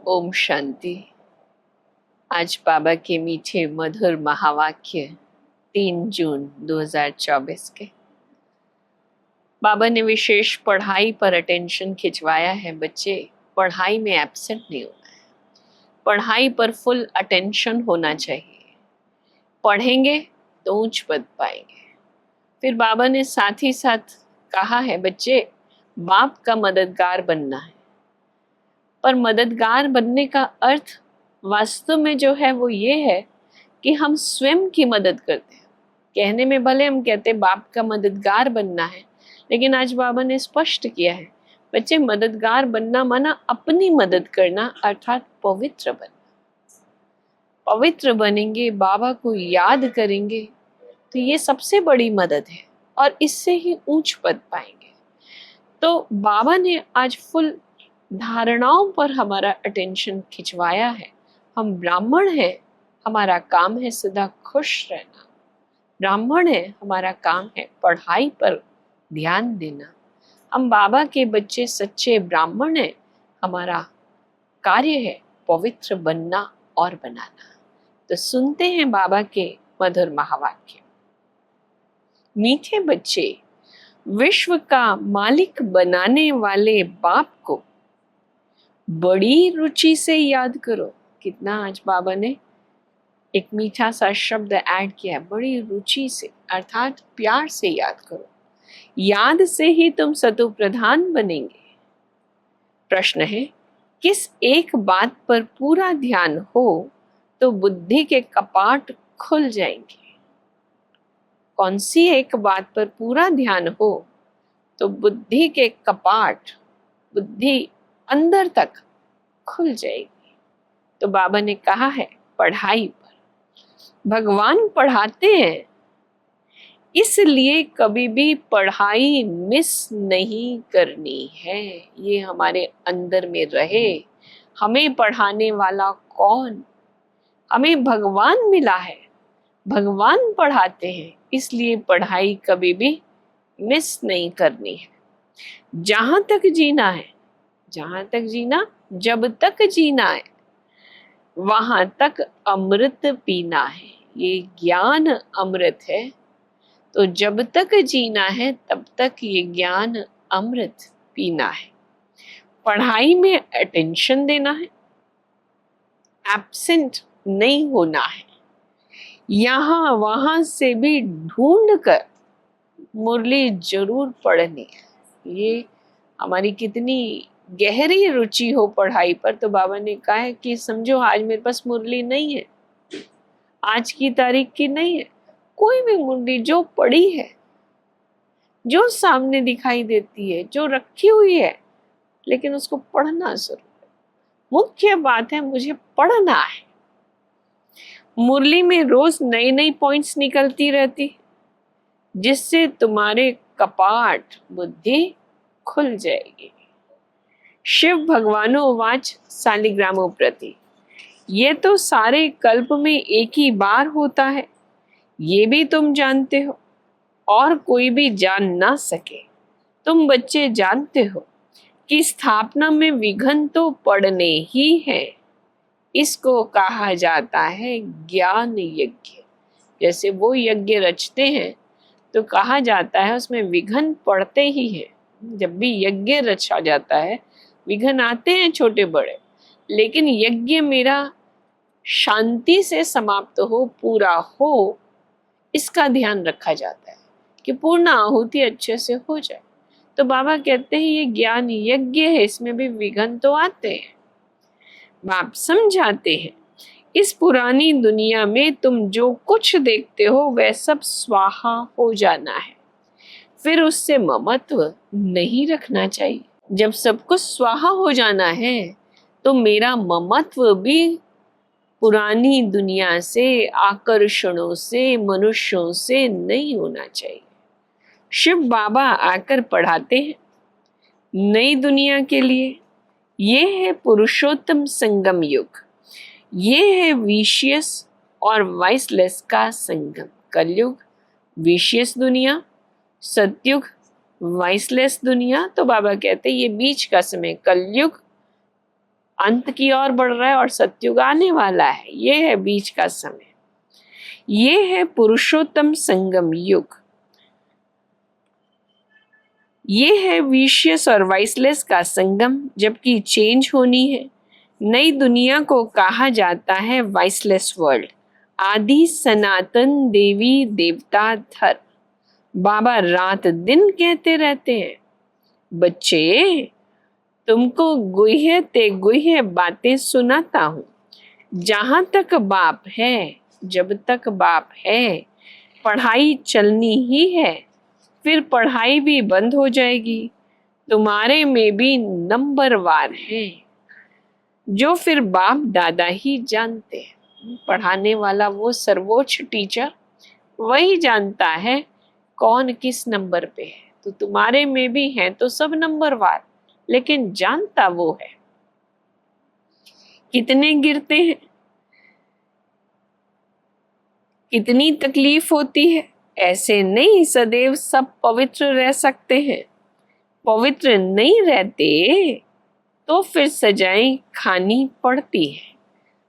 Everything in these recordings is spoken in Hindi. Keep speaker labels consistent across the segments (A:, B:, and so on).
A: ओम शांति। आज बाबा के मीठे मधुर महावाक्य 3 जून 2024 के। बाबा ने विशेष पढ़ाई पर अटेंशन खिंचवाया है। बच्चे, पढ़ाई में एब्सेंट नहीं होना है, पढ़ाई पर फुल अटेंशन होना चाहिए। पढ़ेंगे तो ऊंच पद पाएंगे। फिर बाबा ने साथ ही साथ कहा है, बच्चे बाप का मददगार बनना है। पर मददगार बनने का अर्थ वास्तव में जो है वो ये है कि हम स्वयं की मदद करते हैं। कहने में भले हम कहते बाप का मददगार बनना है, लेकिन आज बाबा ने स्पष्ट किया है, बच्चे मददगार बनना माना अपनी मदद करना, अर्थात पवित्र बनना। पवित्र बनेंगे, बाबा को याद करेंगे, तो ये सबसे बड़ी मदद है और इससे ही ऊंच पद पाएंगे। तो बाबा ने आज फुल धारणाओं पर हमारा अटेंशन खिंचवाया है। हम ब्राह्मण हैं, हमारा काम है सदा खुश रहना। ब्राह्मण है, हमारा काम है पढ़ाई पर ध्यान देना। हम बाबा के बच्चे सच्चे ब्राह्मण हैं, हमारा कार्य है पवित्र बनना और बनाना। तो सुनते हैं बाबा के मधुर महावाक्य। मीठे बच्चे, विश्व का मालिक बनाने वाले बाप को बड़ी रुचि से याद करो। कितना आज बाबा ने एक मीठा सा शब्द ऐड किया है, बड़ी रुचि से, अर्थात प्यार से याद करो। याद से ही तुम सतो प्रधान बनेंगे। प्रश्न है, किस एक बात पर पूरा ध्यान हो तो बुद्धि के कपाट खुल जाएंगे? कौन सी एक बात पर पूरा ध्यान हो तो बुद्धि के कपाट, बुद्धि अंदर तक खुल जाएगी? तो बाबा ने कहा है पढ़ाई पर। भगवान पढ़ाते हैं, इसलिए कभी भी पढ़ाई मिस नहीं करनी है। ये हमारे अंदर में रहे। हमें पढ़ाने वाला कौन? हमें भगवान मिला है, भगवान पढ़ाते हैं, इसलिए पढ़ाई कभी भी मिस नहीं करनी है। जहां तक जीना है, जहां तक जीना, जब तक जीना है, वहां तक अमृत पीना है। ये ज्ञान अमृत है, तो जब तक जीना है तब तक ये ज्ञान अमृत पीना है। पढ़ाई में अटेंशन देना है, एब्सेंट नहीं होना है। यहाँ वहां से भी ढूंढ कर मुरली जरूर पढ़नी है। ये हमारी कितनी गहरी रुचि हो पढ़ाई पर। तो बाबा ने कहा है कि समझो आज मेरे पास मुरली नहीं है, आज की तारीख की नहीं है, कोई भी मुरली जो पड़ी है, जो सामने दिखाई देती है, जो रखी हुई है, लेकिन उसको पढ़ना जरूर है। मुख्य बात है मुझे पढ़ना है। मुरली में रोज नई नई पॉइंट्स निकलती रहती, जिससे तुम्हारे कपाट, बुद्धि खुल जाएगी। शिव भगवानो वाच शालिग्रामो प्रति। ये तो सारे कल्प में एक ही बार होता है, ये भी तुम जानते हो और कोई भी जान ना सके। तुम बच्चे जानते हो कि स्थापना में विघ्न तो पड़ने ही है। इसको कहा जाता है ज्ञान यज्ञ। जैसे वो यज्ञ रचते हैं तो कहा जाता है उसमें विघ्न पड़ते ही है। जब भी यज्ञ रचा जाता है विघ्न आते हैं छोटे बड़े, लेकिन यज्ञ मेरा शांति से समाप्त हो, पूरा हो, इसका ध्यान रखा जाता है कि पूर्ण आहुति अच्छे से हो जाए। तो बाबा कहते हैं ये ज्ञान यज्ञ है, इसमें भी विघ्न तो आते हैं। बाप समझाते हैं इस पुरानी दुनिया में तुम जो कुछ देखते हो वह सब स्वाहा हो जाना है, फिर उससे ममत्व नहीं रखना चाहिए। जब सब कुछ स्वाहा हो जाना है तो मेरा ममत्व भी पुरानी दुनिया से, आकर्षणों से, मनुष्यों से नहीं होना चाहिए। शिव बाबा आकर पढ़ाते हैं नई दुनिया के लिए। ये है पुरुषोत्तम संगम युग, ये है विशियस और वाइसलेस का संगम। कलयुग विशियस दुनिया, सतयुग वाइसलेस दुनिया। तो बाबा कहते हैं ये बीच का समय कलयुग, अंत की ओर बढ़ रहा है और सतयुग आने वाला है। ये है बीच का समय, ये है पुरुषोत्तम संगम युग, ये है विशियस और वाइसलेस का संगम, जबकि चेंज होनी है। नई दुनिया को कहा जाता है वाइसलेस वर्ल्ड। आदि सनातन देवी देवता धर्म। बाबा रात दिन कहते रहते हैं, बच्चे तुमको गुह्य ते गुह्य बातें सुनाता हूँ। जहां तक बाप है, जब तक बाप है, पढ़ाई चलनी ही है, फिर पढ़ाई भी बंद हो जाएगी। तुम्हारे में भी नंबरवार है, जो फिर बाप दादा ही जानते हैं। पढ़ाने वाला वो सर्वोच्च टीचर वही जानता है कौन किस नंबर पे है। तो तुम्हारे में भी है तो सब नंबरवार, लेकिन जानता वो है। कितने गिरते हैं, कितनी तकलीफ होती है, ऐसे नहीं सदैव सब पवित्र रह सकते हैं। पवित्र नहीं रहते तो फिर सजाएं खानी पड़ती है।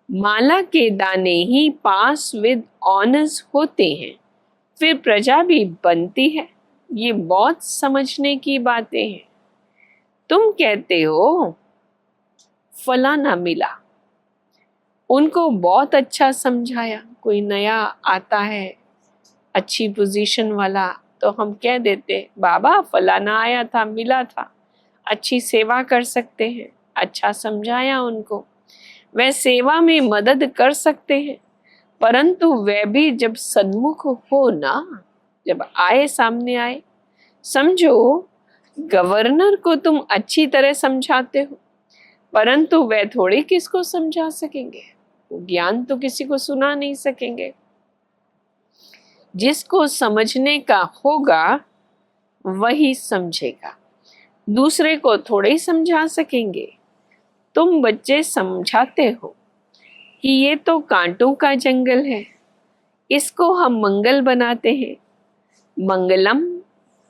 A: माला के दाने ही पास विद ऑनर्स होते हैं, फिर प्रजा भी बनती है। ये बहुत समझने की बातें हैं। तुम कहते हो फलाना मिला, उनको बहुत अच्छा समझाया, कोई नया आता है अच्छी पोजीशन वाला, तो हम कह देते बाबा फलाना आया था, मिला था, अच्छी सेवा कर सकते हैं, अच्छा समझाया उनको, वह सेवा में मदद कर सकते हैं। परंतु वह भी जब सन्मुख हो ना, जब आए सामने आए, समझो गवर्नर को तुम अच्छी तरह समझाते हो, परंतु वह थोड़ी किसको समझा सकेंगे, ज्ञान तो किसी को सुना नहीं सकेंगे। जिसको समझने का होगा वही समझेगा, दूसरे को थोड़े ही समझा सकेंगे। तुम बच्चे समझाते हो कि ये तो कांटों का जंगल है, इसको हम मंगल बनाते हैं। मंगलम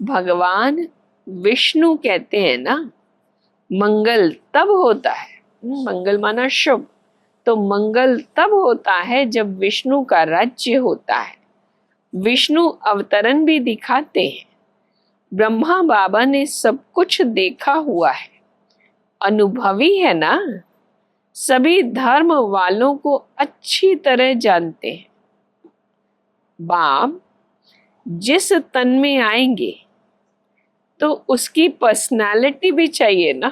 A: भगवान विष्णु कहते हैं ना। मंगल तब होता है, मंगल माना शुभ, तो मंगल तब होता है जब विष्णु का राज्य होता है। विष्णु अवतरण भी दिखाते हैं। ब्रह्मा बाबा ने सब कुछ देखा हुआ है, अनुभवी है ना, सभी धर्म वालों को अच्छी तरह जानते हैं। बाप जिस तन में आएंगे तो उसकी पर्सनालिटी भी चाहिए ना।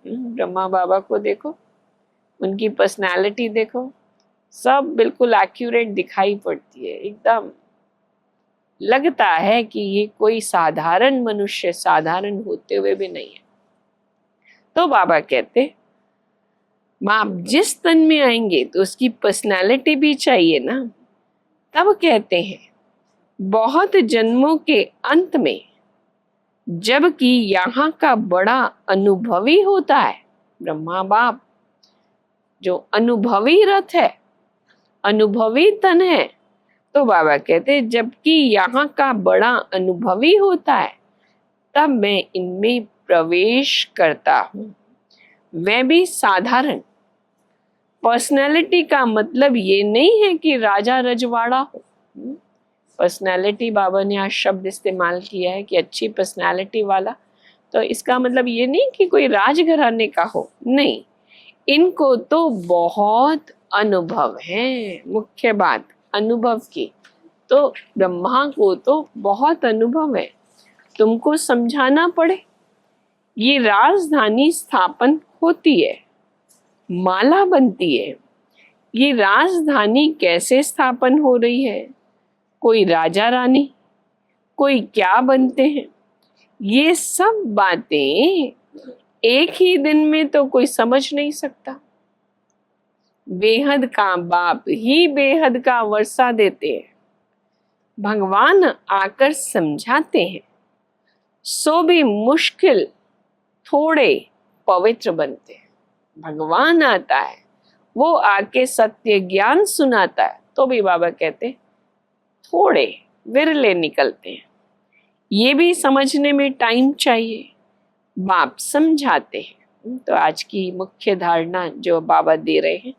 A: ब्रह्मा बाबा को देखो, उनकी पर्सनालिटी देखो, सब बिल्कुल एक्यूरेट दिखाई पड़ती है, एकदम लगता है कि ये कोई साधारण मनुष्य, साधारण होते हुए भी नहीं है। तो बाबा कहते आप जिस तन में आएंगे तो उसकी पर्सनालिटी भी चाहिए ना। तब कहते हैं बहुत जन्मों के अंत में, जबकि यहाँ का बड़ा अनुभवी होता है, ब्रह्मा बाप जो अनुभवी रथ है, अनुभवी तन है, तो बाबा कहते हैं जबकि यहाँ का बड़ा अनुभवी होता है, तब मैं इनमें प्रवेश करता हूँ। वह भी साधारण। पर्सनैलिटी का मतलब ये नहीं है कि राजा रजवाड़ा हो। पर्सनैलिटी बाबा ने आज शब्द इस्तेमाल किया है कि अच्छी पर्सनैलिटी वाला, तो इसका मतलब ये नहीं कि कोई राजघराने का हो, नहीं। इनको तो बहुत अनुभव है, मुख्य बात अनुभव की। तो ब्रह्मा को तो बहुत अनुभव है, तुमको समझाना पड़े। ये राजधानी स्थापन होती है, माला बनती है। ये राजधानी कैसे स्थापन हो रही है, कोई राजा रानी, कोई क्या बनते हैं, ये सब बातें एक ही दिन में तो कोई समझ नहीं सकता। बेहद का बाप ही बेहद का वर्षा देते हैं, भगवान आकर समझाते हैं, सो भी मुश्किल थोड़े पवित्र बनते हैं। भगवान आता है, वो आके सत्य ज्ञान सुनाता है, तो भी बाबा कहते थोड़े विरले निकलते हैं। ये भी समझने में टाइम चाहिए। बाप समझाते हैं, तो आज की मुख्य धारणा जो बाबा दे रहे हैं,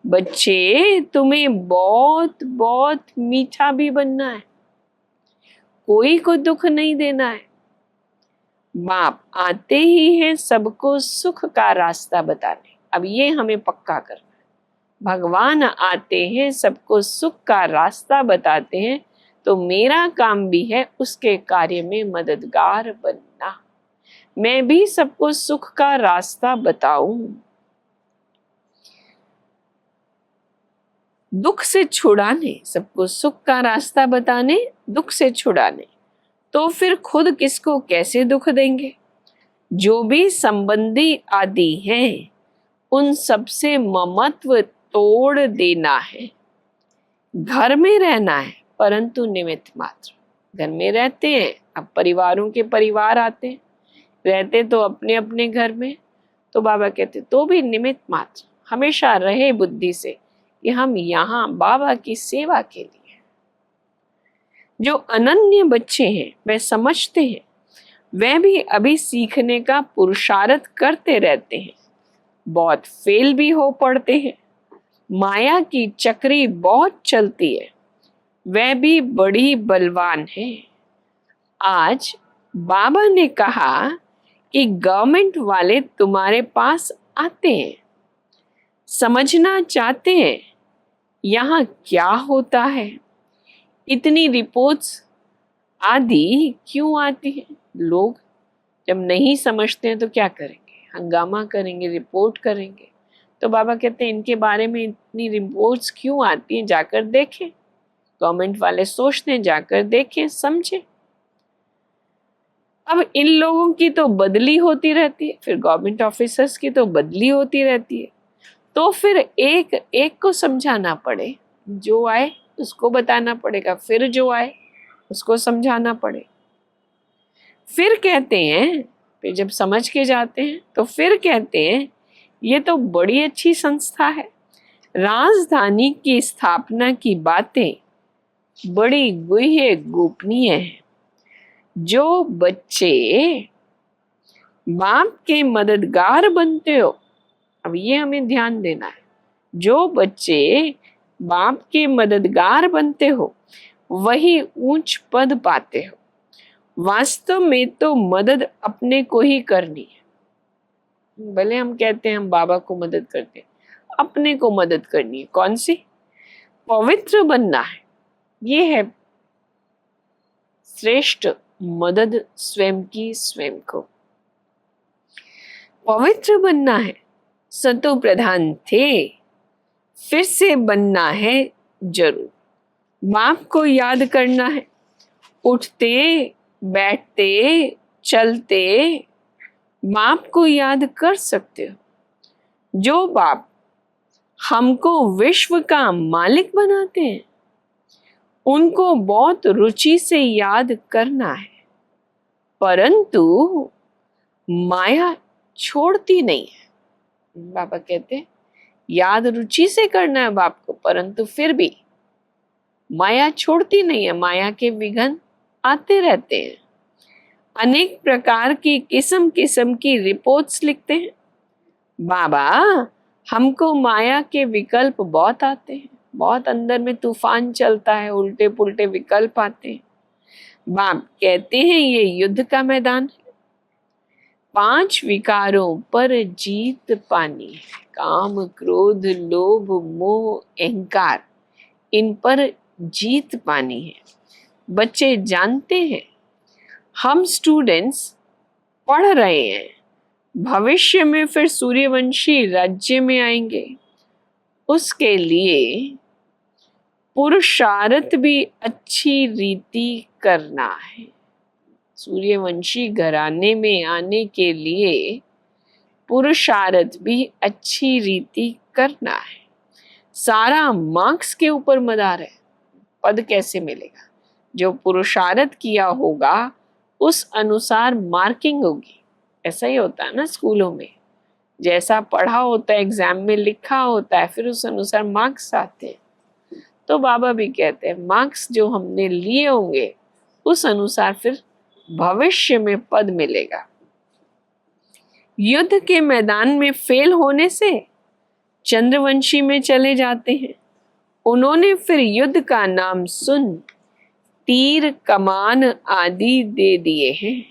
A: बच्चे तुम्हें बहुत बहुत मीठा भी बनना है, कोई को दुख नहीं देना है। बाप आते ही हैं सबको सुख का रास्ता बताने। अब ये हमें पक्का करना है, भगवान आते हैं सबको सुख का रास्ता बताते हैं, तो मेरा काम भी है उसके कार्य में मददगार बनना। मैं भी सबको सुख का रास्ता बताऊं, दुख से छुड़ाने, सबको सुख का रास्ता बताने, दुख से छुड़ाने। तो फिर खुद किसको कैसे दुख देंगे? जो भी संबंधी आदि हैं उन सबसे ममत्व तोड़ देना है। घर में रहना है परंतु निमित्त मात्र। घर में रहते हैं, अब परिवारों के परिवार आते हैं, रहते तो अपने अपने घर में, तो बाबा कहते तो भी निमित्त मात्र। हमेशा रहे बुद्धि से कि हम यहाँ बाबा की सेवा के लिए। जो अनन्य बच्चे हैं वह समझते हैं, वह भी अभी सीखने का पुरुषार्थ करते रहते हैं, बहुत फेल भी हो पड़ते हैं। माया की चक्री बहुत चलती है, वह भी बड़ी बलवान है। आज बाबा ने कहा कि गवर्नमेंट वाले तुम्हारे पास आते हैं, समझना चाहते हैं यहाँ क्या होता है, इतनी रिपोर्ट्स आदि क्यों आती है। लोग जब नहीं समझते हैं तो क्या करेंगे? हंगामा करेंगे, रिपोर्ट करेंगे। तो बाबा कहते हैं इनके बारे में इतनी रिपोर्ट्स क्यों आती हैं, जाकर देखें। गवर्नमेंट वाले सोचते हैं, जाकर देखें, समझें। अब इन लोगों की तो बदली होती रहती है, फिर गवर्नमेंट ऑफिसर्स की तो बदली होती रहती है, तो फिर एक एक को समझाना पड़े, जो आए उसको बताना पड़ेगा, फिर जो आए उसको समझाना पड़े। फिर कहते हैं, फिर जब समझ के जाते हैं तो फिर कहते हैं ये तो बड़ी अच्छी संस्था है, राजधानी की स्थापना की बातें बड़ी गुह्य गोपनीय है। जो बच्चे बाप के मददगार बनते हो, अब ये हमें ध्यान देना है, जो बच्चे बाप के मददगार बनते हो वही ऊंच पद पाते हो। वास्तव में तो मदद अपने को ही करनी है। भले हम कहते हैं हम बाबा को मदद करते हैं, अपने को मदद करनी है। कौन सी? पवित्र बनना है। ये है श्रेष्ठ मदद, स्वयं की स्वयं को पवित्र बनना है। सतो प्रधान थे, फिर से बनना है जरूर। बाप को याद करना है, उठते बैठते चलते बाप को याद कर सकते हो। जो बाप हमको विश्व का मालिक बनाते हैं उनको बहुत रुचि से याद करना है, परंतु माया छोड़ती नहीं है। बाबा कहते हैं याद रुचि से करना है बाप को, परंतु फिर भी माया छोड़ती नहीं है। माया के विघ्न आते रहते हैं, अनेक प्रकार की किस्म किस्म की रिपोर्ट्स लिखते हैं। बाबा हमको माया के विकल्प बहुत आते हैं, बहुत अंदर में तूफान चलता है, उल्टे पुल्टे विकल्प आते हैं। बाप कहते हैं ये युद्ध का मैदान है, 5 विकारों पर जीत पानी है। काम, क्रोध, लोभ, मोह, अहंकार, इन पर जीत पानी है। बच्चे जानते हैं, हम स्टूडेंट्स पढ़ रहे हैं, भविष्य में फिर सूर्यवंशी राज्य में आएंगे, उसके लिए पुरुषार्थ भी अच्छी रीति करना है। सूर्यवंशी घराने में आने के लिए पुरुषार्थ भी अच्छी रीति करना है। सारा मार्क्स के ऊपर मदार है, पद कैसे मिलेगा? जो पुरुषार्थ किया होगा उस अनुसार मार्किंग होगी। ऐसा ही होता है ना स्कूलों में, जैसा पढ़ा होता है एग्जाम में लिखा होता है, फिर उस अनुसार मार्क्स आते हैं। तो बाबा भी कहते हैं मार्क्स जो हमने लिए होंगे उस अनुसार फिर भविष्य में पद मिलेगा। युद्ध के मैदान में फेल होने से चंद्रवंशी में चले जाते हैं। उन्होंने फिर युद्ध का नाम सुन तीर कमान आदि दे दिए हैं।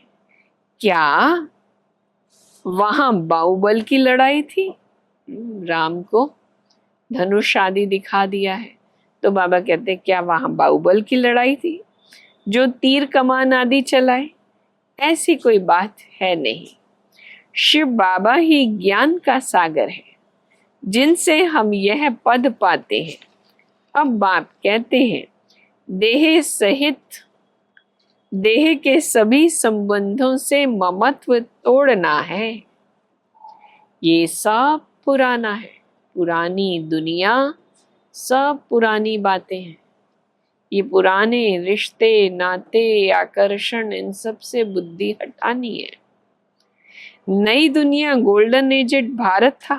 A: क्या वहां बाहुबल की लड़ाई थी? राम को धनुष आदि दिखा दिया है, तो बाबा कहते हैं क्या वहां बाहुबल की लड़ाई थी जो तीर कमान आदि चलाए? ऐसी कोई बात है नहीं। शिव बाबा ही ज्ञान का सागर है जिनसे हम यह पद पाते हैं। अब बाप कहते हैं देह सहित देह के सभी संबंधों से ममत्व तोड़ना है। ये सब पुराना है, पुरानी दुनिया, सब पुरानी बातें हैं। ये पुराने रिश्ते नाते आकर्षण, इन सब से बुद्धि हटानी है। नई दुनिया गोल्डन एजेड भारत था,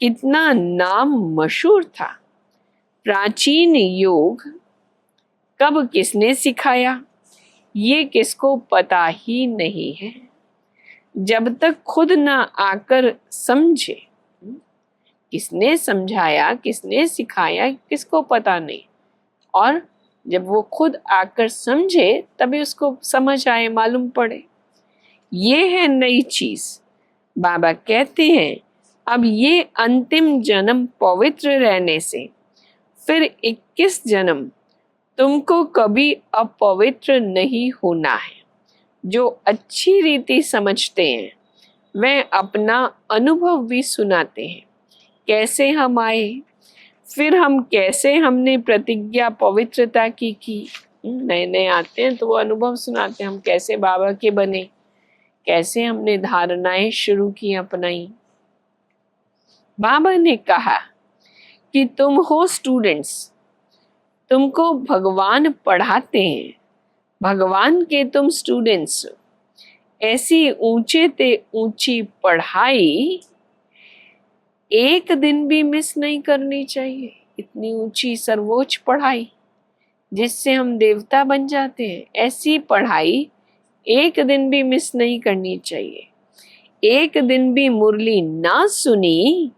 A: कितना नाम मशहूर था। प्राचीन योग कब किसने सिखाया ये किसको पता ही नहीं है। जब तक खुद ना आकर समझे, किसने समझाया किसने सिखाया किसको पता नहीं, और जब वो खुद आकर समझे तभी उसको समझ आए, मालूम पड़े। ये है नई चीज। बाबा कहते हैं अब ये अंतिम जन्म पवित्र रहने से फिर 21 जन्म तुमको कभी अपवित्र नहीं होना है। जो अच्छी रीति समझते हैं वे अपना अनुभव भी सुनाते हैं, कैसे हम आए, फिर हम कैसे हमने प्रतिज्ञा पवित्रता की। नए नए आते हैं तो वो अनुभव सुनाते हैं, हम कैसे बाबा के बने, कैसे हमने धारणाएं शुरू की अपनाई। बाबा ने कहा कि तुम हो स्टूडेंट्स, तुमको भगवान पढ़ाते हैं, भगवान के तुम स्टूडेंट्स। ऐसी ऊंचे ते ऊंची पढ़ाई एक दिन भी मिस नहीं करनी चाहिए। इतनी ऊंची सर्वोच्च पढ़ाई जिससे हम देवता बन जाते हैं, ऐसी पढ़ाई एक दिन भी मिस नहीं करनी चाहिए। एक दिन भी मुरली ना सुनी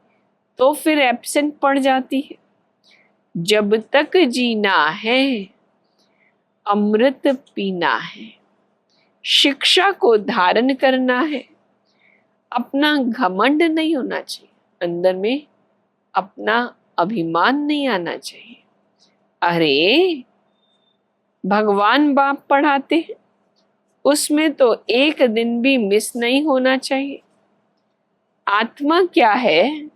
A: तो फिर एब्सेंट पड़ जाती है। जब तक जीना है अमृत पीना है, शिक्षा को धारण करना है। अपना घमंड नहीं होना चाहिए, अंदर में अपना अभिमान नहीं आना चाहिए। अरे भगवान बाप पढ़ाते हैं, उसमें तो एक दिन भी मिस नहीं होना चाहिए। आत्मा क्या है,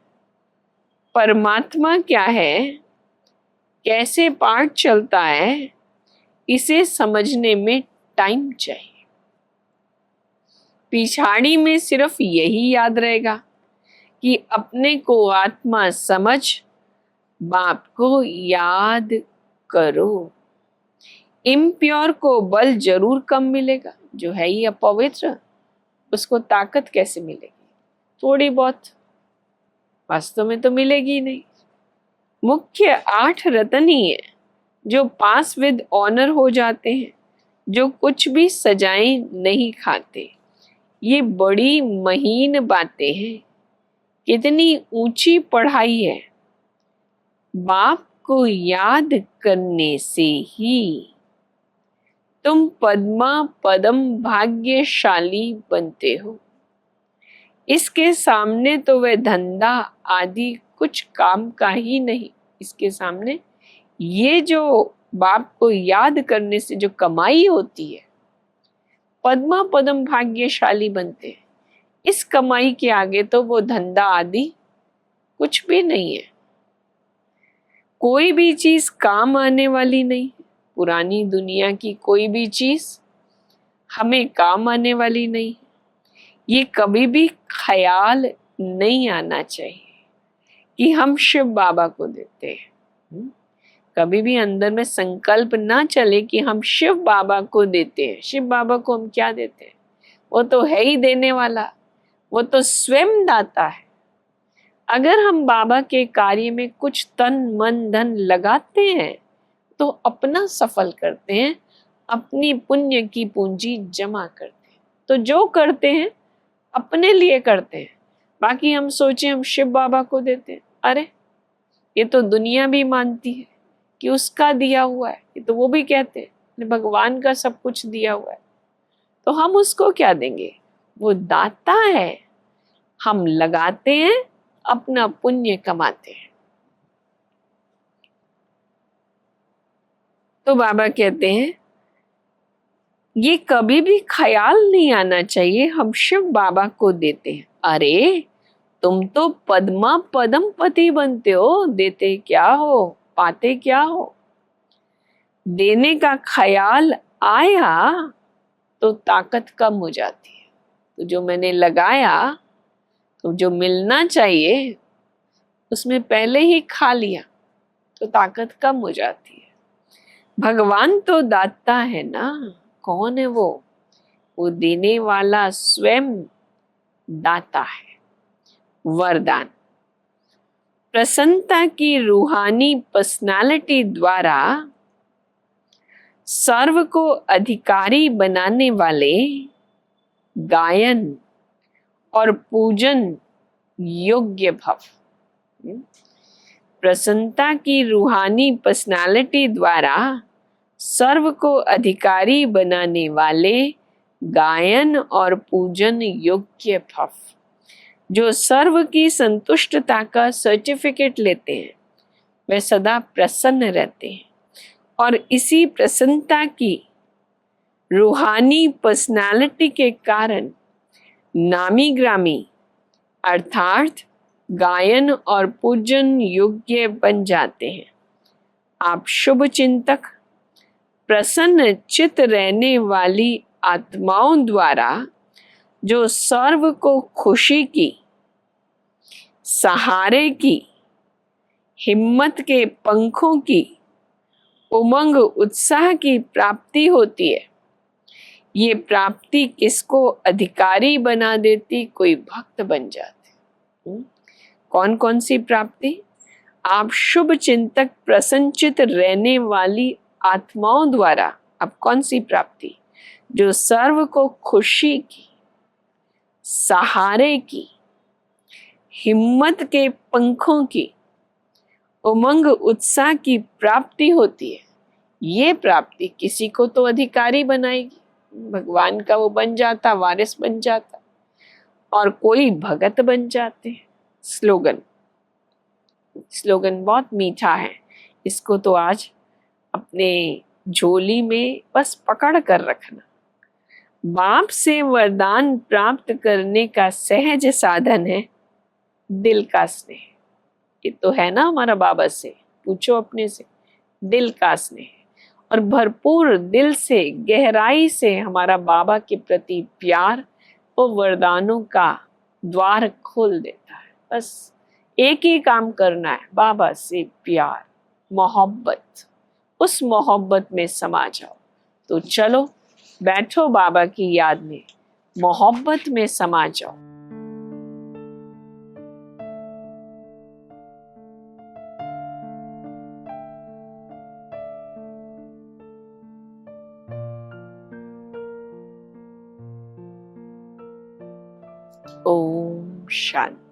A: परमात्मा क्या है, कैसे पाठ चलता है, इसे समझने में टाइम चाहिए। पिछाड़ी में सिर्फ यही याद रहेगा कि अपने को आत्मा समझ बाप को याद करो। इम्प्योर को बल जरूर कम मिलेगा, जो है ही अपवित्र उसको ताकत कैसे मिलेगी? थोड़ी बहुत, वास्तव में तो मिलेगी नहीं। मुख्य 8 रत्न ही है जो पास विद ऑनर हो जाते हैं, जो कुछ भी सजाएं नहीं खाते। ये बड़ी महीन बातें हैं, कितनी ऊंची पढ़ाई है। बाप को याद करने से ही तुम पद्मा पदम भाग्यशाली बनते हो। इसके सामने तो वह धंधा आदि कुछ काम का ही नहीं। इसके सामने ये जो बाप को याद करने से जो कमाई होती है, पद्मा पदम भाग्यशाली बनते हैं। इस कमाई के आगे तो वो धंधा आदि कुछ भी नहीं है। कोई भी चीज काम आने वाली नहीं। पुरानी दुनिया की कोई भी चीज हमें काम आने वाली नहीं। ये कभी भी ख्याल नहीं आना चाहिए कि हम शिव बाबा को देते हैं। कभी भी अंदर में संकल्प ना चले कि हम शिव बाबा को देते हैं। शिव बाबा को हम क्या देते हैं? वो तो है ही देने वाला, वो तो स्वयं दाता है। अगर हम बाबा के कार्य में कुछ तन मन धन लगाते हैं तो अपना सफल करते हैं, अपनी पुण्य की पूंजी जमा करते हैं। तो जो करते हैं अपने लिए करते हैं। बाकी हम सोचे हम शिव बाबा को देते हैं, अरे ये तो दुनिया भी मानती है कि उसका दिया हुआ है, ये तो वो भी कहते हैं भगवान का सब कुछ दिया हुआ है, तो हम उसको क्या देंगे? वो दाता है, हम लगाते हैं, अपना पुण्य कमाते हैं। तो बाबा कहते हैं ये कभी भी ख्याल नहीं आना चाहिए हम शिव बाबा को देते हैं। अरे तुम तो पद्मा पदम पति बनते हो, देते क्या हो, पाते क्या हो? देने का ख्याल आया तो ताकत कम हो जाती है। तो जो मैंने लगाया, तो जो मिलना चाहिए उसमें पहले ही खा लिया तो ताकत कम हो जाती है। भगवान तो दाता है ना, कौन है वो देने वाला स्वयं दाता है। वरदान, प्रसन्नता की रूहानी पर्सनालिटी द्वारा सर्व को अधिकारी बनाने वाले गायन और पूजन योग्य भव। प्रसन्नता की रूहानी पर्सनालिटी द्वारा सर्व को अधिकारी बनाने वाले गायन और पूजन योग्य भव। जो सर्व की संतुष्टता का सर्टिफिकेट लेते हैं वे सदा प्रसन्न रहते हैं और इसी प्रसन्नता की रूहानी पर्सनालिटी के कारण नामी ग्रामी अर्थात गायन और पूजन योग्य बन जाते हैं। आप शुभ चिंतक, प्रसन्न चित रहने वाली आत्माओं द्वारा जो सर्व को खुशी की, सहारे की, हिम्मत के पंखों की, उमंग उत्साह की प्राप्ति होती है। ये प्राप्ति किसको अधिकारी बना देती? कोई भक्त बन जाते। कौन कौन सी प्राप्ति? आप शुभ चिंतक प्रसन्नचित रहने वाली आत्माओं द्वारा, अब कौन सी प्राप्ति? जो सर्व को खुशी की, सहारे की, हिम्मत के पंखों की, उमंग उत्साह की प्राप्ति होती है। ये प्राप्ति किसी को तो अधिकारी बनाएगी, भगवान का वो बन जाता, वारिस बन जाता, और कोई भगत बन जाते। स्लोगन बहुत मीठा है, इसको तो आज अपने झोली में बस पकड़ कर रखना। बाप से वरदान प्राप्त करने का सहज साधन है दिल का स्नेह। ये तो है ना हमारा बाबा से, पूछो अपने से, दिल का स्नेह। और भरपूर दिल से, गहराई से हमारा बाबा के प्रति प्यार वो वरदानों का द्वार खोल देता है। बस एक ही काम करना है, बाबा से प्यार, मोहब्बत, उस मोहब्बत में समा जाओ। तो चलो बैठो बाबा की याद में, मोहब्बत में समा जाओ। ओम शांति।